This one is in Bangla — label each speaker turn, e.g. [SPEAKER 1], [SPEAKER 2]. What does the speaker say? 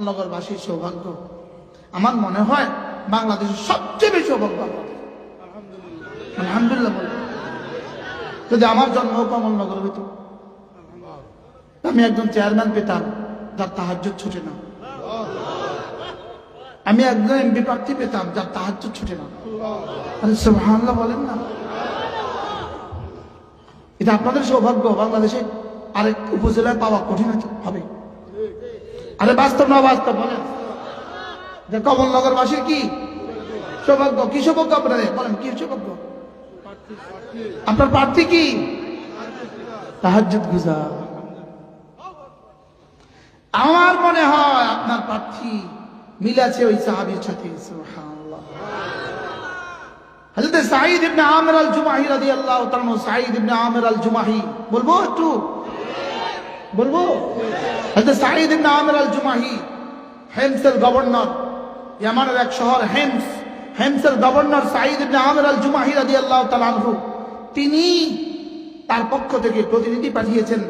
[SPEAKER 1] নগরবাসীর সৌভাগ্য। আমার মনে হয় বাংলাদেশের সবচেয়ে বেশি সৌভাগ্য আলহামদুলিল্লাহ বলে। যদি আমার জন্ম কমলনগর হইত, আমি একজন চেয়ারম্যান পেতাম যার তাহাজ্জুদ ছুটে না, আমি একজন এমপি প্রার্থী পেতাম যার তাহাজ্জুদ ছুটে না। সুবহানাল্লাহ বলেন না? এটা আপনাদের সৌভাগ্য। বাংলাদেশে আরেক উপজেলায় পাওয়া কঠিন হবে। আরে বাস্তব না বাস্তব বলেন যে কমলনগরবাসীর কি সৌভাগ্য? কি সৌভাগ্য আপনাদের বলেন? কি সৌভাগ্য? আপনার প্রার্থী কি তাহাজ্জুদ গুজার। আমার মনে হয় আপনার প্রার্থী মিলাছে ওই সাহাবীর সাথে। সুবহানাল্লাহ। হযরত সাঈদ ইবনে আমির আল জুমাহি রাদিয়াল্লাহু তাআলা, সাঈদ ইবনে আমির আল জুমাহি বলবো একটু বলবো? হযরত সাঈদ ইবনে আমির আল জুমাহি হেমসের গভর্নর, ইয়ামানের এক শহর হেমস, হেমসের গভর্নর সাঈদ ইবনে আমির আল জুমাহি রাদিয়াল্লাহু তাআলা আনহু, তিনি তার পক্ষ থেকে প্রতিনিধি পাঠিয়েছেন